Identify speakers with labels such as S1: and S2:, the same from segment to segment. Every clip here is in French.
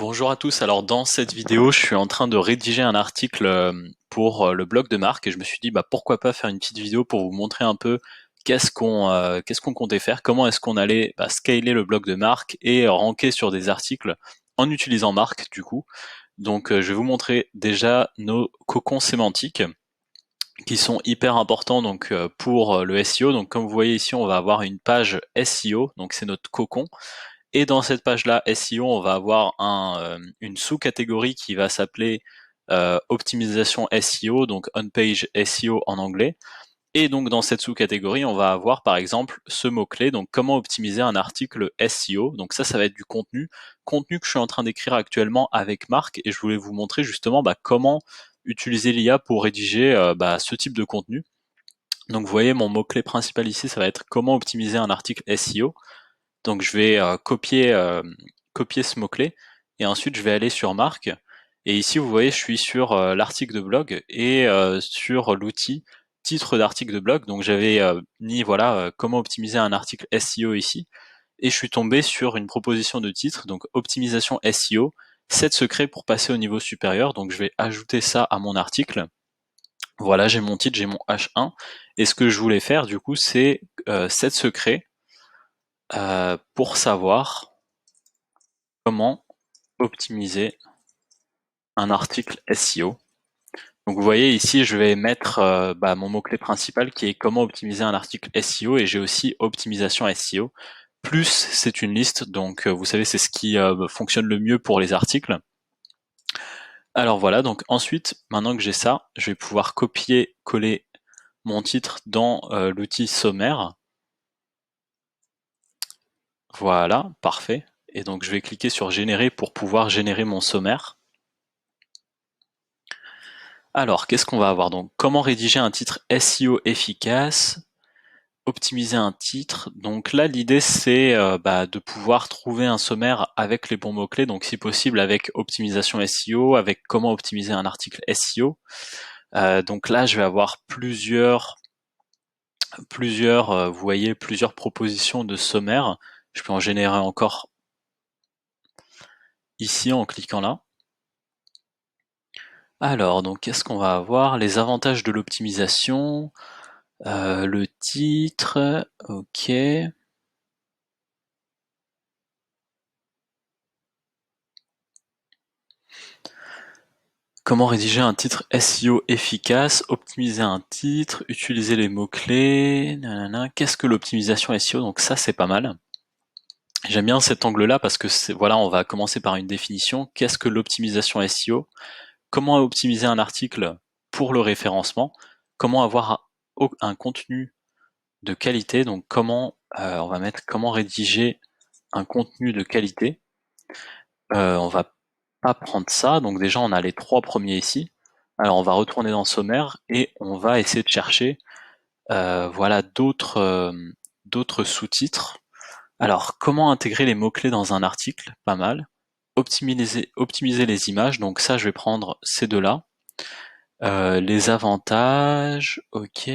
S1: Bonjour à tous, alors dans cette vidéo je suis en train de rédiger un article pour le blog de Marc et je me suis dit pourquoi pas faire une petite vidéo pour vous montrer un peu qu'est-ce qu'on comptait faire, comment est-ce qu'on allait scaler le blog de Marc et ranker sur des articles en utilisant Marc du coup. Donc je vais vous montrer déjà nos cocons sémantiques qui sont hyper importants donc pour le SEO. Donc comme vous voyez ici on va avoir une page SEO, donc c'est notre cocon. Et dans cette page-là, SEO, on va avoir une sous-catégorie qui va s'appeler optimisation SEO, donc on-page SEO en anglais. Et donc dans cette sous-catégorie, on va avoir par exemple ce mot-clé, donc comment optimiser un article SEO. Donc ça va être du contenu que je suis en train d'écrire actuellement avec Marc, et je voulais vous montrer justement comment utiliser l'IA pour rédiger ce type de contenu. Donc vous voyez, mon mot-clé principal ici, ça va être comment optimiser un article SEO. Donc je vais copier ce mot-clé et ensuite je vais aller sur Marc. Et ici vous voyez je suis sur l'article de blog et sur l'outil titre d'article de blog. Donc j'avais mis comment optimiser un article SEO ici et je suis tombé sur une proposition de titre, donc optimisation SEO, 7 secrets pour passer au niveau supérieur. Donc je vais ajouter ça à mon article. Voilà, j'ai mon titre, j'ai mon H1 et ce que je voulais faire du coup c'est 7 secrets pour savoir comment optimiser un article SEO. Donc vous voyez ici, je vais mettre mon mot-clé principal qui est comment optimiser un article SEO et j'ai aussi optimisation SEO. Plus c'est une liste, donc vous savez c'est ce qui fonctionne le mieux pour les articles. Alors voilà, donc ensuite, maintenant que j'ai ça, je vais pouvoir copier-coller mon titre dans l'outil sommaire. Voilà, parfait. Et donc je vais cliquer sur générer pour pouvoir générer mon sommaire. Alors, qu'est-ce qu'on va avoir donc? Comment rédiger un titre SEO efficace? Optimiser un titre. Donc là, l'idée c'est de pouvoir trouver un sommaire avec les bons mots-clés. Donc si possible avec optimisation SEO, avec comment optimiser un article SEO. Donc là, je vais avoir vous voyez, plusieurs propositions de sommaire. Je peux en générer encore ici en cliquant là. Alors, donc qu'est-ce qu'on va avoir? Les avantages de l'optimisation. Le titre, ok. Comment rédiger un titre SEO efficace, optimiser un titre, utiliser les mots-clés, nanana. Qu'est-ce que l'optimisation SEO? Donc ça, c'est pas mal. J'aime bien cet angle-là parce que voilà, on va commencer par une définition. Qu'est-ce que l'optimisation SEO? Comment optimiser un article pour le référencement? Comment avoir un contenu de qualité? Donc on va mettre comment rédiger un contenu de qualité. On va pas prendre ça, donc déjà on a les trois premiers ici. Alors on va retourner dans le sommaire et on va essayer de chercher voilà d'autres sous-titres. Alors comment intégrer les mots-clés dans un article? Pas mal. Optimiser les images, donc ça je vais prendre ces deux-là. Les avantages, ok,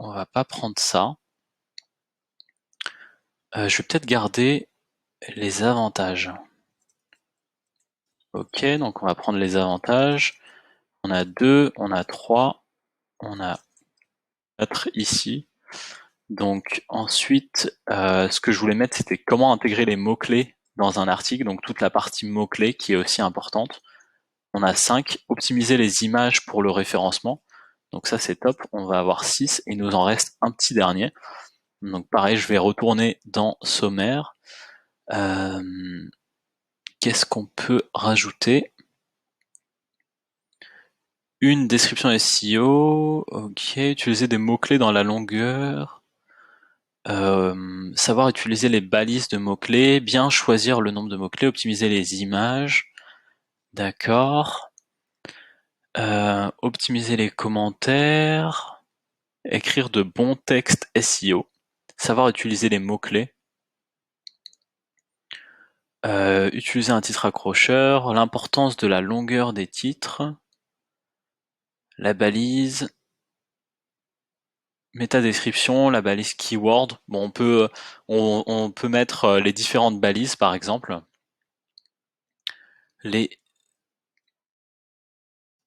S1: on va pas prendre ça. Je vais peut-être garder les avantages. Ok, donc on va prendre les avantages. On a 2, on a 3, on a 4 ici. Donc ensuite, ce que je voulais mettre, c'était comment intégrer les mots-clés dans un article, donc toute la partie mots-clés qui est aussi importante. On a 5, optimiser les images pour le référencement. Donc ça c'est top, on va avoir 6 et il nous en reste un petit dernier. Donc pareil, je vais retourner dans sommaire. Euh, Qu'est-ce qu'on peut rajouter? Une description SEO, ok, utiliser des mots-clés dans la longueur. Savoir utiliser les balises de mots-clés, bien choisir le nombre de mots-clés, optimiser les images, d'accord. Optimiser les commentaires, écrire de bons textes SEO, savoir utiliser les mots-clés, utiliser un titre accrocheur, l'importance de la longueur des titres, la balise, métadescription, la balise keyword. Bon, on peut mettre les différentes balises par exemple. les,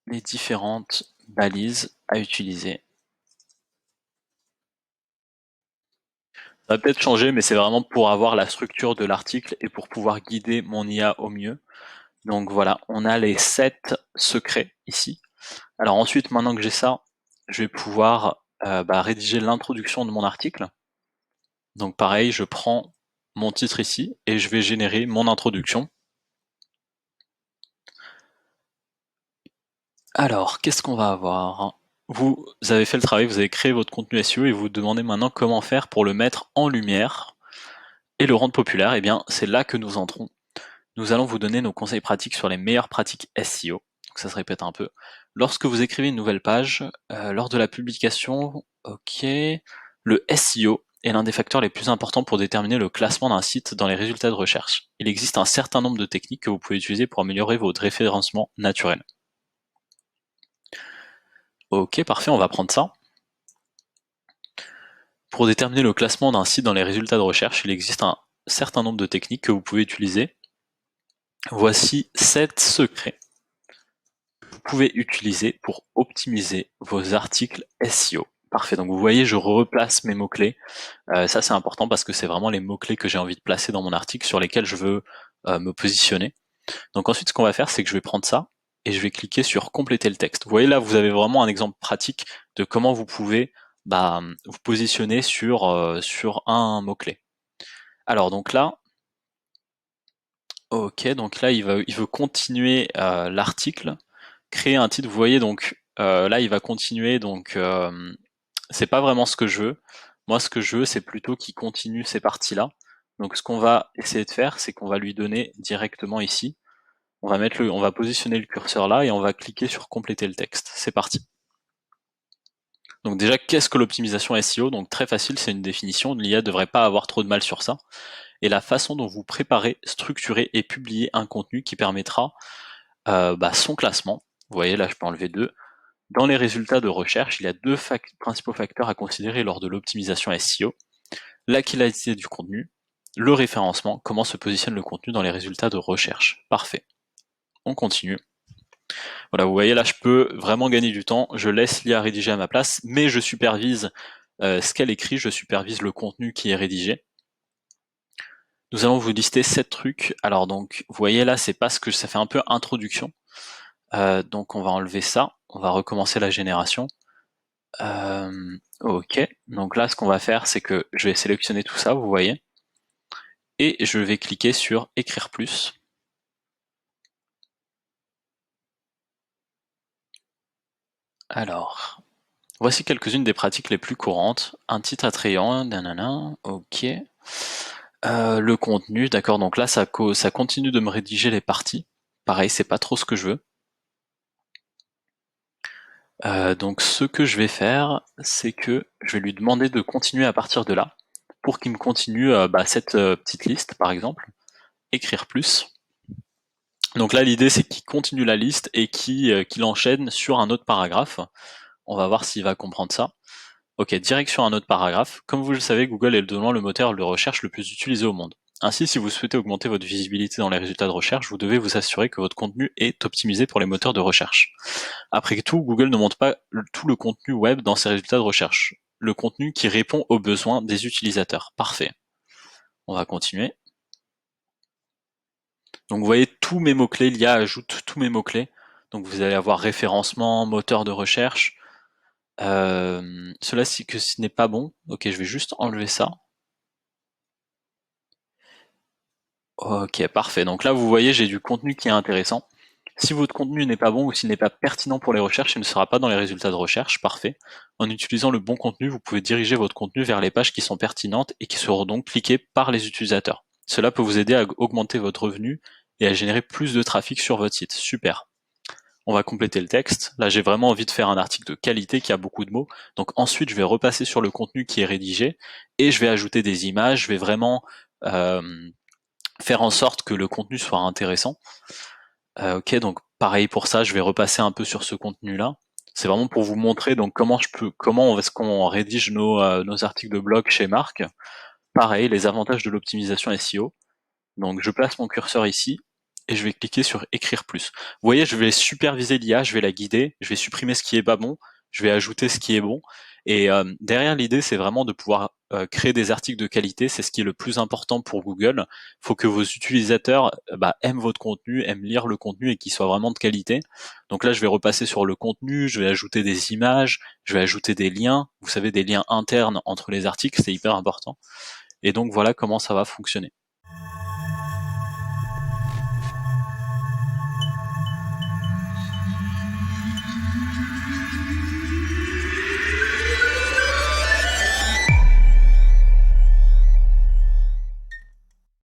S1: les différentes balises à utiliser. Ça va peut-être changer, mais c'est vraiment pour avoir la structure de l'article et pour pouvoir guider mon IA au mieux. Donc voilà, on a les 7 secrets ici. Alors ensuite, maintenant que j'ai ça, je vais pouvoir rédiger l'introduction de mon article. Donc pareil, je prends mon titre ici et je vais générer mon introduction. Alors, qu'est-ce qu'on va avoir? Vous avez fait le travail, vous avez créé votre contenu SEO et vous vous demandez maintenant comment faire pour le mettre en lumière et le rendre populaire. Eh bien, c'est là que nous entrons. Nous allons vous donner nos conseils pratiques sur les meilleures pratiques SEO. Donc ça se répète un peu. Lorsque vous écrivez une nouvelle page, lors de la publication, ok, le SEO est l'un des facteurs les plus importants pour déterminer le classement d'un site dans les résultats de recherche. Il existe un certain nombre de techniques que vous pouvez utiliser pour améliorer votre référencement naturel. Ok, parfait, on va prendre ça. Pour déterminer le classement d'un site dans les résultats de recherche, il existe un certain nombre de techniques que vous pouvez utiliser. Voici 7 secrets que vous pouvez utiliser pour optimiser vos articles SEO. Parfait, donc vous voyez, je replace mes mots-clés. Ça c'est important parce que c'est vraiment les mots-clés que j'ai envie de placer dans mon article sur lesquels je veux me positionner. Donc ensuite, ce qu'on va faire, c'est que je vais prendre ça et je vais cliquer sur compléter le texte. Vous voyez là, vous avez vraiment un exemple pratique de comment vous pouvez vous positionner sur un mot-clé. Alors donc là, ok, donc là il veut continuer l'article, créer un titre. Vous voyez donc là il va continuer, donc c'est pas vraiment ce que je veux. Moi ce que je veux c'est plutôt qu'il continue ces parties-là. Donc ce qu'on va essayer de faire, c'est qu'on va lui donner directement ici. On va positionner le curseur là et on va cliquer sur compléter le texte. C'est parti. Donc déjà, qu'est-ce que l'optimisation SEO? Donc très facile, c'est une définition. L'IA devrait pas avoir trop de mal sur ça. Et la façon dont vous préparez, structurez et publiez un contenu qui permettra son classement. Vous voyez, là je peux enlever 2. Dans les résultats de recherche, il y a deux principaux facteurs à considérer lors de l'optimisation SEO. La qualité du contenu, le référencement, comment se positionne le contenu dans les résultats de recherche. Parfait. On continue. Voilà, vous voyez là, je peux vraiment gagner du temps. Je laisse l'IA rédiger à ma place, mais je supervise ce qu'elle écrit, je supervise le contenu qui est rédigé. Nous allons vous lister 7 trucs. Alors donc, vous voyez là, c'est parce que ça fait un peu introduction. Donc on va enlever ça. On va recommencer la génération. Ok. Donc là, ce qu'on va faire, c'est que je vais sélectionner tout ça, vous voyez. Et je vais cliquer sur écrire plus. Alors, voici quelques-unes des pratiques les plus courantes. Un titre attrayant, nanana, ok. Le contenu, d'accord, donc là ça continue de me rédiger les parties. Pareil, c'est pas trop ce que je veux. Donc ce que je vais faire, c'est que je vais lui demander de continuer à partir de là, pour qu'il me continue cette petite liste, par exemple. Écrire plus. Donc là l'idée c'est qu'il continue la liste et qu'il enchaîne sur un autre paragraphe. On va voir s'il va comprendre ça. Ok, direction un autre paragraphe. Comme vous le savez, Google est demain le moteur de recherche le plus utilisé au monde. Ainsi, si vous souhaitez augmenter votre visibilité dans les résultats de recherche, vous devez vous assurer que votre contenu est optimisé pour les moteurs de recherche. Après tout, Google ne montre pas tout le contenu web dans ses résultats de recherche. Le contenu qui répond aux besoins des utilisateurs. Parfait. On va continuer. Donc vous voyez tous mes mots-clés, l'IA ajoute tous mes mots-clés. Donc vous allez avoir référencement, moteur de recherche. Cela c'est que ce n'est pas bon. Ok, je vais juste enlever ça. Ok, parfait. Donc là, vous voyez, j'ai du contenu qui est intéressant. Si votre contenu n'est pas bon ou s'il n'est pas pertinent pour les recherches, il ne sera pas dans les résultats de recherche. Parfait. En utilisant le bon contenu, vous pouvez diriger votre contenu vers les pages qui sont pertinentes et qui seront donc cliquées par les utilisateurs. Cela peut vous aider à augmenter votre revenu et à générer plus de trafic sur votre site. Super. On va compléter le texte. Là, j'ai vraiment envie de faire un article de qualité qui a beaucoup de mots. Donc ensuite, je vais repasser sur le contenu qui est rédigé et je vais ajouter des images. Je vais vraiment faire en sorte que le contenu soit intéressant. Ok, donc pareil pour ça, je vais repasser un peu sur ce contenu-là. C'est vraiment pour vous montrer donc comment est-ce qu'on rédige nos articles de blog chez Marc. Pareil, les avantages de l'optimisation SEO. Donc je place mon curseur ici et je vais cliquer sur écrire plus. Vous voyez, je vais superviser l'IA, je vais la guider, je vais supprimer ce qui est pas bon, je vais ajouter ce qui est bon. Et derrière l'idée, c'est vraiment de pouvoir créer des articles de qualité. C'est ce qui est le plus important pour Google. Il faut que vos utilisateurs aiment votre contenu, aiment lire le contenu et qu'il soit vraiment de qualité. Donc là, je vais repasser sur le contenu, je vais ajouter des images, je vais ajouter des liens. Vous savez, des liens internes entre les articles, c'est hyper important. Et donc voilà comment ça va fonctionner.